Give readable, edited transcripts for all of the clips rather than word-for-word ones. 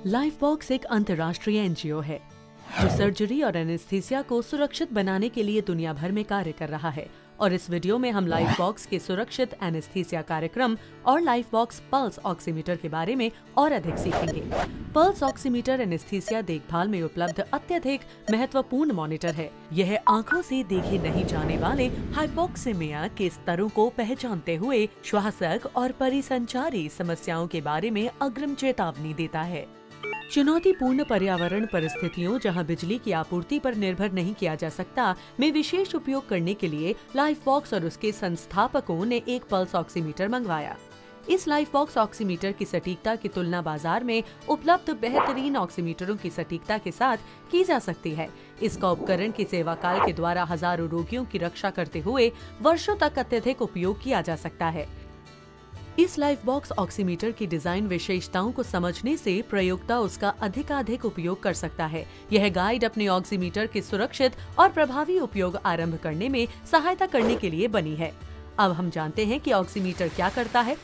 लाइफबॉक्स एक अंतर्राष्ट्रीय एनजीओ है जो सर्जरी और एनेस्थीसिया को सुरक्षित बनाने के लिए दुनिया भर में कार्य कर रहा है। और इस वीडियो में हम लाइफबॉक्स के सुरक्षित एनेस्थीसिया कार्यक्रम और लाइफबॉक्स पल्स ऑक्सीमीटर के बारे में और अधिक सीखेंगे। पल्स ऑक्सीमीटर एनेस्थीसिया देखभाल में उपलब्ध अत्यधिक महत्वपूर्ण मॉनिटर है। यह आंखों से देखे नहीं जाने वाले हाइपोक्सेमिया के स्तरों को पहचानते हुए श्वासक और परिसंचारी समस्याओं के बारे में अग्रिम चेतावनी देता है। चुनौतीपूर्ण पर्यावरण परिस्थितियों जहां बिजली की आपूर्ति पर निर्भर नहीं किया जा सकता में विशेष उपयोग करने के लिए लाइफबॉक्स और उसके संस्थापकों ने एक पल्स ऑक्सीमीटर मंगवाया। इस लाइफबॉक्स ऑक्सीमीटर की सटीकता की तुलना बाजार में उपलब्ध बेहतरीन ऑक्सीमीटरों की सटीकता के साथ की जा सकती है। इसका उपकरण के सेवा काल के द्वारा हजारों रोगियों की रक्षा करते हुए वर्षों तक अत्यधिक उपयोग किया जा सकता है। इस लाइफबॉक्स ऑक्सीमीटर की डिजाइन विशेषताओं को समझने से प्रयोक्ता उसका अधिकाधिक उपयोग कर सकता है। यह गाइड अपने ऑक्सीमीटर के सुरक्षित और प्रभावी उपयोग आरंभ करने में सहायता करने के लिए बनी है। अब हम जानते हैं कि ऑक्सीमीटर क्या करता है।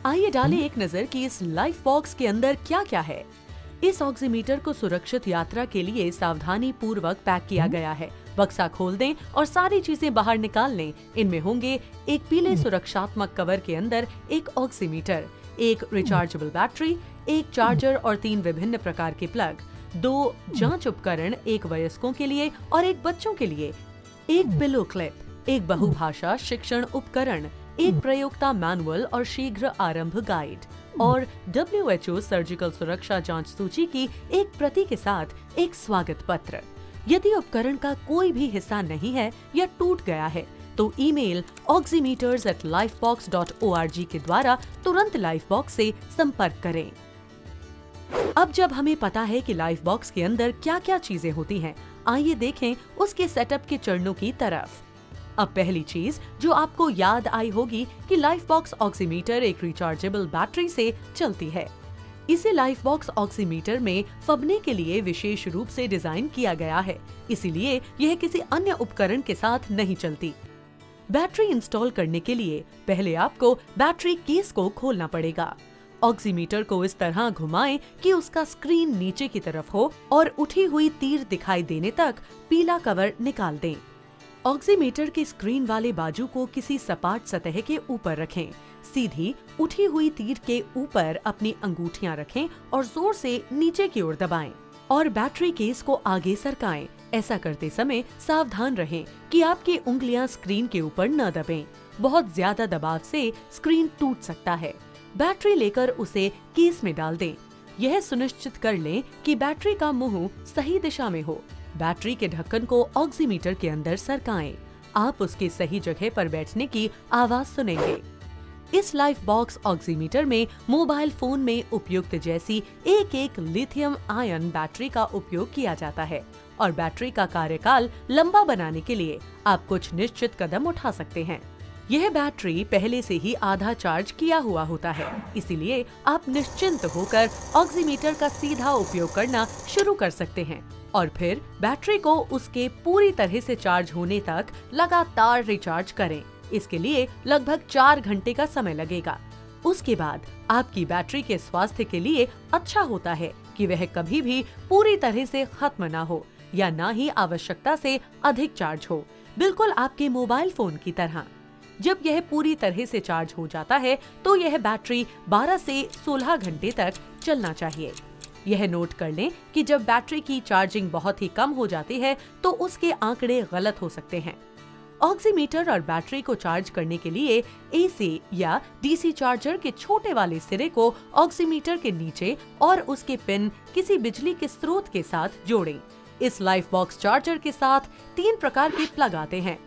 आइए डालें एक नजर कि इस लाइफबॉक्स के अंदर क्या क्या है। इस ऑक्सीमीटर को सुरक्षित यात्रा के लिए सावधानी पूर्वक पैक किया गया है। बक्सा खोल दें और सारी चीजें बाहर निकाल लें। इनमें होंगे एक पीले सुरक्षात्मक कवर के अंदर एक ऑक्सीमीटर, एक रिचार्जेबल बैटरी, एक चार्जर और 3 विभिन्न प्रकार के प्लग, 2 जांच उपकरण, एक वयस्कों के लिए और एक बच्चों के लिए, एक पिलो क्लिप, एक बहुभाषा शिक्षण उपकरण, एक प्रयोक्ता मैनुअल और शीघ्र आरंभ गाइड और WHO सर्जिकल सुरक्षा जांच सूची की एक प्रति के साथ एक स्वागत पत्र। यदि उपकरण का कोई भी हिस्सा नहीं है या टूट गया है तो ईमेल oximeters@lifebox.org के द्वारा तुरंत लाइफबॉक्स से संपर्क करें। अब जब हमें पता है कि लाइफबॉक्स के अंदर क्या क्या चीजें होती हैं, आइए देखें उसके सेटअप के चरणों की तरफ। अब पहली चीज जो आपको याद आई होगी कि लाइफबॉक्स ऑक्सीमीटर एक रिचार्जेबल बैटरी से चलती है। इसे लाइफबॉक्स ऑक्सीमीटर में फबने के लिए विशेष रूप से डिजाइन किया गया है, इसीलिए यह किसी अन्य उपकरण के साथ नहीं चलती। बैटरी इंस्टॉल करने के लिए पहले आपको बैटरी केस को खोलना पड़ेगा। ऑक्सीमीटर को इस तरह घुमाएं कि उसका स्क्रीन नीचे की तरफ हो और उठी हुई तीर दिखाई देने तक पीला कवर निकाल दें। ऑक्सीमीटर की स्क्रीन वाले बाजू को किसी सपाट सतह के ऊपर रखें। सीधी उठी हुई तीर के ऊपर अपनी अंगूठियां रखें और जोर से नीचे की ओर दबाएं और बैटरी केस को आगे सरकाएं। ऐसा करते समय सावधान रहें कि आपकी उंगलियां स्क्रीन के ऊपर न दबें। बहुत ज्यादा दबाव से स्क्रीन टूट सकता है। बैटरी लेकर उसे केस में डाल दें। यह सुनिश्चित कर लें कि बैटरी का मुंह सही दिशा में हो। बैटरी के ढक्कन को ऑक्सीमीटर के अंदर सरकाएं। आप उसके सही जगह पर बैठने की आवाज सुनेंगे। इस लाइफबॉक्स ऑक्सीमीटर में मोबाइल फोन में उपयुक्त जैसी एक लिथियम आयन बैटरी का उपयोग किया जाता है और बैटरी का कार्यकाल लंबा बनाने के लिए आप कुछ निश्चित कदम उठा सकते हैं। यह बैटरी पहले से ही आधा चार्ज किया हुआ होता है, इसीलिए आप निश्चिंत होकर ऑक्सीमीटर का सीधा उपयोग करना शुरू कर सकते हैं और फिर बैटरी को उसके पूरी तरह से चार्ज होने तक लगातार रिचार्ज करें। इसके लिए लगभग 4 घंटे का समय लगेगा। उसके बाद आपकी बैटरी के स्वास्थ्य के लिए अच्छा होता है कि वह कभी भी पूरी तरह से खत्म ना हो या ना ही आवश्यकता से अधिक चार्ज हो, बिल्कुल आपके मोबाइल फोन की तरह। जब यह पूरी तरह से चार्ज हो जाता है तो यह बैटरी 12 से 16 घंटे तक चलना चाहिए। यह नोट कर लें कि जब बैटरी की चार्जिंग बहुत ही कम हो जाती है तो उसके आंकड़े गलत हो सकते हैं। ऑक्सीमीटर और बैटरी को चार्ज करने के लिए AC या DC चार्जर के छोटे वाले सिरे को ऑक्सीमीटर के नीचे और उसके पिन किसी बिजली के स्रोत के साथ जोड़ें। इस लाइफबॉक्स चार्जर के साथ 3 प्रकार के प्लग आते हैं।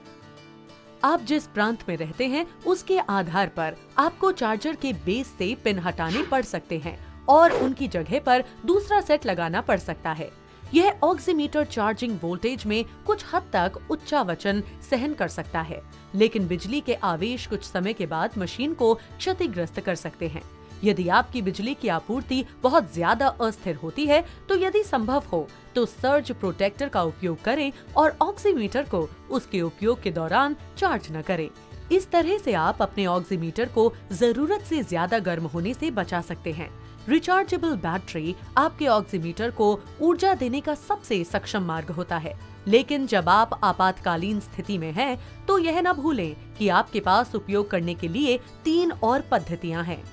आप जिस प्रांत में रहते हैं उसके आधार पर आपको चार्जर के बेस से पिन हटाने पड़ सकते हैं और उनकी जगह पर दूसरा सेट लगाना पड़ सकता है। यह ऑक्सीमीटर चार्जिंग वोल्टेज में कुछ हद तक उच्चावचन सहन कर सकता है, लेकिन बिजली के आवेश कुछ समय के बाद मशीन को क्षतिग्रस्त कर सकते हैं। यदि आपकी बिजली की आपूर्ति बहुत ज्यादा अस्थिर होती है तो यदि संभव हो तो सर्ज प्रोटेक्टर का उपयोग करें और ऑक्सीमीटर को उसके उपयोग के दौरान चार्ज न करें। इस तरह से आप अपने ऑक्सीमीटर को जरूरत से ज्यादा गर्म होने से बचा सकते हैं। रिचार्जेबल बैटरी आपके ऑक्सीमीटर को ऊर्जा देने का सबसे सक्षम मार्ग होता है, लेकिन जब आप आपातकालीन स्थिति में हैं, तो यह न भूलें कि आपके पास उपयोग करने के लिए 3 और पद्धतियां हैं।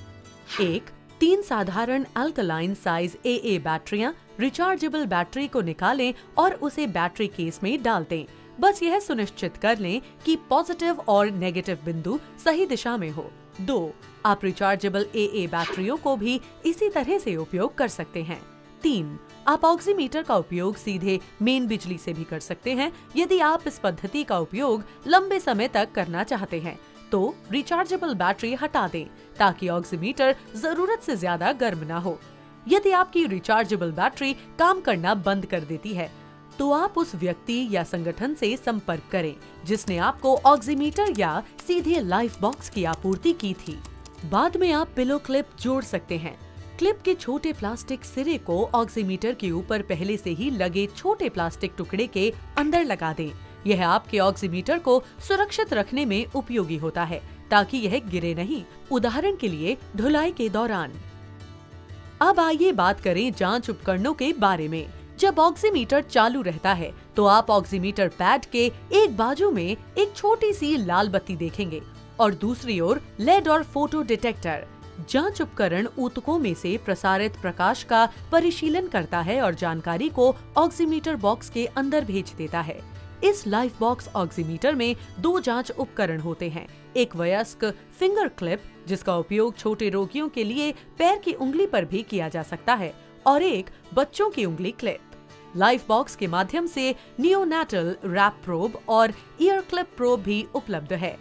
1. 3 साधारण अल्कलाइन साइज AA बैटरियां रिचार्जेबल बैटरी को निकालें और उसे बैटरी केस में डाल दें। बस यह सुनिश्चित कर लें कि पॉजिटिव और नेगेटिव बिंदु सही दिशा में हो। 2. आप रिचार्जेबल AA बैटरियों को भी इसी तरह से उपयोग कर सकते हैं। 3. आप ऑक्सीमीटर का उपयोग सीधे मेन बिजली से भी कर सकते हैं। यदि आप इस पद्धति का उपयोग लंबे समय तक करना चाहते हैं, तो रिचार्जेबल बैटरी हटा दें ताकि ऑक्सीमीटर जरूरत से ज्यादा गर्म ना हो। यदि आपकी रिचार्जेबल बैटरी काम करना बंद कर देती है, तो आप उस व्यक्ति या संगठन से संपर्क करें जिसने आपको ऑक्सीमीटर या सीधे लाइफ बॉक्स की आपूर्ति की थी। बाद में आप पिलो क्लिप जोड़ सकते हैं। क्लिप के छोटे प्लास्टिक सिरे को ऑक्सीमीटर के ऊपर पहले से ही लगे छोटे प्लास्टिक टुकड़े के अंदर लगा दें। यह आपके ऑक्सीमीटर को सुरक्षित रखने में उपयोगी होता है ताकि यह गिरे नहीं, उदाहरण के लिए धुलाई के दौरान। अब आइए बात करें जांच उपकरणों के बारे में। जब ऑक्सीमीटर चालू रहता है, तो आप ऑक्सीमीटर पैड के एक बाजू में एक छोटी सी लाल बत्ती देखेंगे और दूसरी ओर लेड और फोटो डिटेक्टर। जांच उपकरण ऊतकों में से प्रसारित प्रकाश का परिशीलन करता है और जानकारी को ऑक्सीमीटर बॉक्स के अंदर भेज देता है। इस लाइफ बॉक्स ऑक्सीमीटर में 2 जांच उपकरण होते हैं। एक वयस्क फिंगर क्लिप, जिसका उपयोग छोटे रोगियों के लिए पैर की उंगली पर भी किया जा सकता है, और एक बच्चों की उंगली क्लिप। लाइफ बॉक्स के माध्यम से नियोनेटल रैप प्रोब और ईयर क्लिप प्रोब भी उपलब्ध है।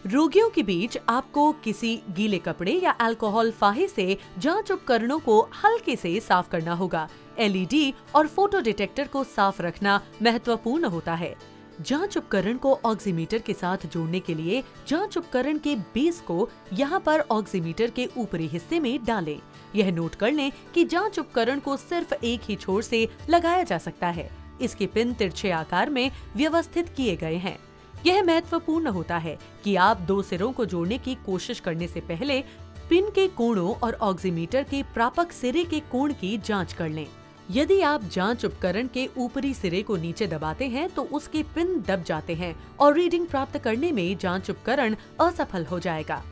रोगियों के बीच आपको किसी गीले कपड़े या अल्कोहल फाहे से जांच उपकरणों को हल्के से साफ करना होगा। LED और फोटो डिटेक्टर को साफ रखना महत्वपूर्ण होता है। जांच उपकरण को ऑक्सीमीटर के साथ जोड़ने के लिए जांच उपकरण के बेस को यहाँ पर ऑक्सीमीटर के ऊपरी हिस्से में डालें। यह नोट कर लें कि जांच उपकरण को सिर्फ एक ही छोर से लगाया जा सकता है। इसके पिन तिरछे आकार में व्यवस्थित किए गए हैं। यह महत्वपूर्ण होता है कि आप 2 सिरों को जोड़ने की कोशिश करने से पहले पिन के कोणों और ऑक्सीमीटर के प्रापक सिरे के कोण की जांच कर लें। यदि आप जांच उपकरण के ऊपरी सिरे को नीचे दबाते हैं, तो उसके पिन दब जाते हैं और रीडिंग प्राप्त करने में जांच उपकरण असफल हो जाएगा।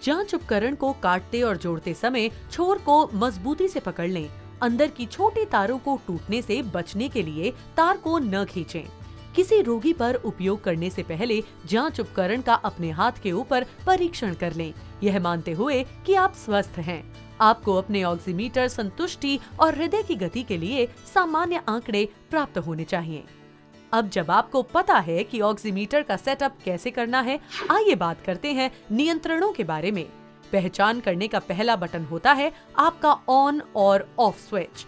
जांच उपकरण को काटते और जोड़ते समय छोर को मजबूती से पकड़ लें। अंदर की छोटी तारों को टूटने से बचने के लिए तार को न खींचें। किसी रोगी पर उपयोग करने से पहले जांच उपकरण का अपने हाथ के ऊपर परीक्षण कर लें, यह मानते हुए कि आप स्वस्थ हैं। आपको अपने ऑक्सीमीटर संतुष्टि और हृदय की गति के लिए सामान्य आंकड़े प्राप्त होने चाहिए। अब जब आपको पता है कि ऑक्सीमीटर का सेटअप कैसे करना है, आइए बात करते हैं नियंत्रणों के बारे में। पहचान करने का पहला बटन होता है आपका ऑन और ऑफ स्विच।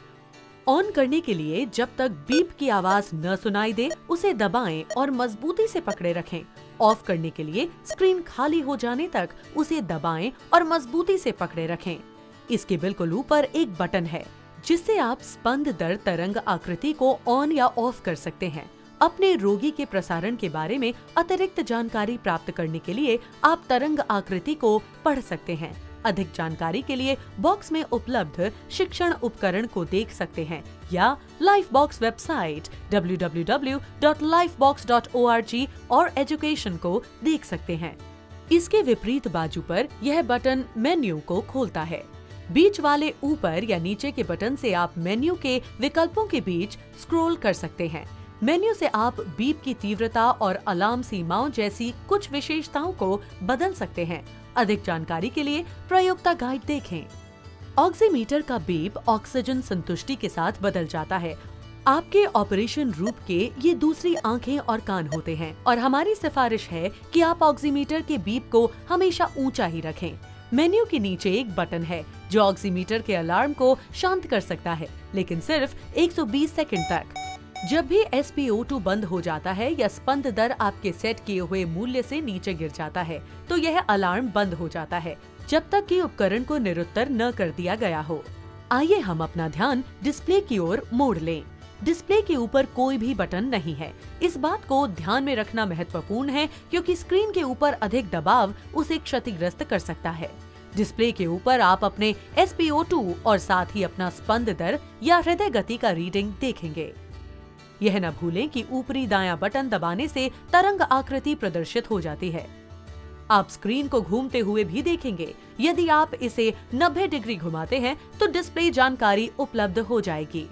ऑन करने के लिए जब तक बीप की आवाज न सुनाई दे, उसे दबाएं और मजबूती से पकड़े रखें। ऑफ करने के लिए स्क्रीन खाली हो जाने तक उसे दबाएं और मजबूती से पकड़े रखें। इसके बिल्कुल ऊपर एक बटन है जिससे आप स्पंद दर तरंग आकृति को ऑन या ऑफ कर सकते हैं। अपने रोगी के प्रसारण के बारे में अतिरिक्त जानकारी प्राप्त करने के लिए आप तरंग आकृति को पढ़ सकते हैं। अधिक जानकारी के लिए बॉक्स में उपलब्ध शिक्षण उपकरण को देख सकते हैं या लाइफ बॉक्स वेबसाइट www.lifebox.org और एजुकेशन को देख सकते हैं। इसके विपरीत बाजू पर यह बटन मेन्यू को खोलता है। बीच वाले ऊपर या नीचे के बटन से आप मेन्यू के विकल्पों के बीच स्क्रॉल कर सकते हैं। मेन्यू से आप बीप की तीव्रता और अलार्म सीमाओं जैसी कुछ विशेषताओं को बदल सकते हैं। अधिक जानकारी के लिए प्रयोक्ता गाइड देखें। ऑक्सीमीटर का बीप ऑक्सीजन संतुष्टि के साथ बदल जाता है। आपके ऑपरेशन रूप के ये दूसरी आंखें और कान होते हैं और हमारी सिफारिश है कि आप ऑक्सीमीटर के बीप को हमेशा ऊंचा ही रखें। मेन्यू के नीचे एक बटन है जो ऑक्सीमीटर के अलार्म को शांत कर सकता है, लेकिन सिर्फ 120 सेकंड तक। जब भी SpO2 बंद हो जाता है या स्पंद दर आपके सेट किए हुए मूल्य से नीचे गिर जाता है, तो यह अलार्म बंद हो जाता है जब तक कि उपकरण को निरुत्तर न कर दिया गया हो। आइए हम अपना ध्यान डिस्प्ले की ओर मोड़ लें। डिस्प्ले के ऊपर कोई भी बटन नहीं है। इस बात को ध्यान में रखना महत्वपूर्ण है क्योंकि स्क्रीन के ऊपर अधिक दबाव उसे क्षतिग्रस्त कर सकता है। डिस्प्ले के ऊपर आप अपने SpO2 और साथ ही अपना स्पंद दर या हृदय गति का रीडिंग देखेंगे। यह न भूलें कि ऊपरी दायां बटन दबाने से तरंग आकृति प्रदर्शित हो जाती है। आप स्क्रीन को घूमते हुए भी देखेंगे। यदि आप इसे 90 डिग्री घुमाते हैं तो डिस्प्ले जानकारी उपलब्ध हो जाएगी।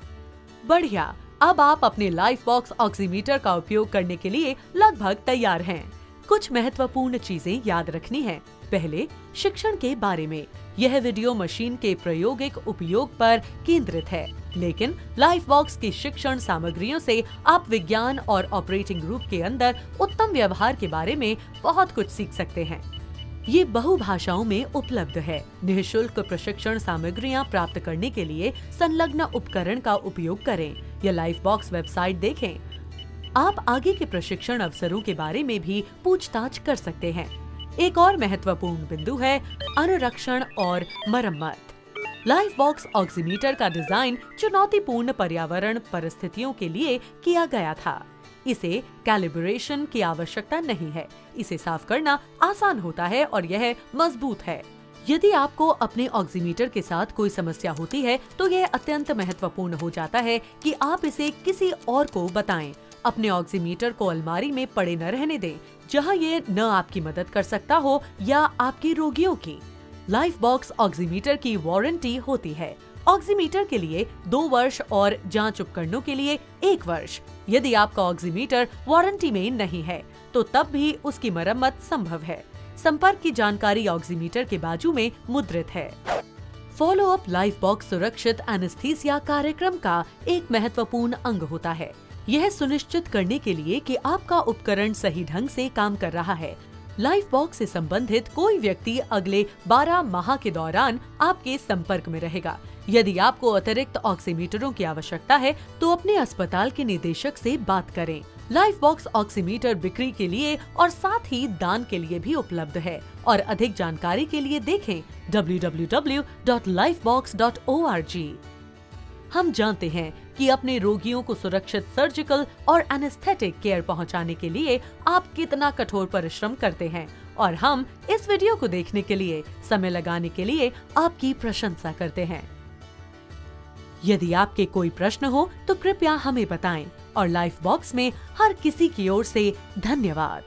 बढ़िया, अब आप अपने लाइफबॉक्स ऑक्सीमीटर का उपयोग करने के लिए लगभग तैयार हैं। कुछ महत्वपूर्ण चीजें याद रखनी है। पहले, शिक्षण के बारे में। यह वीडियो मशीन के प्रायोगिक उपयोग पर केंद्रित है, लेकिन लाइफबॉक्स की शिक्षण सामग्रियों से आप विज्ञान और ऑपरेटिंग ग्रुप के अंदर उत्तम व्यवहार के बारे में बहुत कुछ सीख सकते हैं। ये बहुभाषाओं में उपलब्ध है। निःशुल्क प्रशिक्षण सामग्रियां प्राप्त करने के लिए संलग्न उपकरण का उपयोग करें या लाइफबॉक्स वेबसाइट देखें। आप आगे के प्रशिक्षण अवसरों के बारे में भी पूछताछ कर सकते हैं। एक और महत्वपूर्ण बिंदु है अनुरक्षण और मरम्मत। लाइफबॉक्स ऑक्सीमीटर का डिजाइन चुनौतीपूर्ण पर्यावरण परिस्थितियों के लिए किया गया था। इसे कैलिब्रेशन की आवश्यकता नहीं है। इसे साफ करना आसान होता है और यह मजबूत है। यदि आपको अपने ऑक्सीमीटर के साथ कोई समस्या होती है तो यह अत्यंत महत्वपूर्ण हो जाता है कि आप इसे किसी और को बताएं। अपने ऑक्सीमीटर को अलमारी में पड़े न रहने दें, जहां ये न आपकी मदद कर सकता हो या आपके रोगियों की। लाइफबॉक्स ऑक्सीमीटर की वारंटी होती है। ऑक्सीमीटर के लिए 2 वर्ष और जांच उपकरणों के लिए 1 वर्ष। यदि आपका ऑक्सीमीटर वारंटी में नहीं है तो तब भी उसकी मरम्मत संभव है। संपर्क की जानकारी ऑक्सीमीटर के बाजू में मुद्रित है। फॉलो अप लाइफबॉक्स सुरक्षित एनेस्थीसिया कार्यक्रम का एक महत्वपूर्ण अंग होता है। यह सुनिश्चित करने के लिए कि आपका उपकरण सही ढंग से काम कर रहा है। लाइफबॉक्स से संबंधित कोई व्यक्ति अगले 12 माह के दौरान आपके संपर्क में रहेगा। यदि आपको अतिरिक्त ऑक्सीमीटरों की आवश्यकता है तो अपने अस्पताल के निदेशक से बात करें। लाइफबॉक्स ऑक्सीमीटर बिक्री के लिए और साथ ही दान के लिए भी उपलब्ध है और अधिक जानकारी के लिए देखें www.lifebox.org। हम जानते हैं कि अपने रोगियों को सुरक्षित सर्जिकल और एनेस्थेटिक केयर पहुंचाने के लिए आप कितना कठोर परिश्रम करते हैं और हम इस वीडियो को देखने के लिए, समय लगाने के लिए आपकी प्रशंसा करते हैं। यदि आपके कोई प्रश्न हो तो कृपया हमें बताएं और लाइफबॉक्स में हर किसी की ओर से धन्यवाद।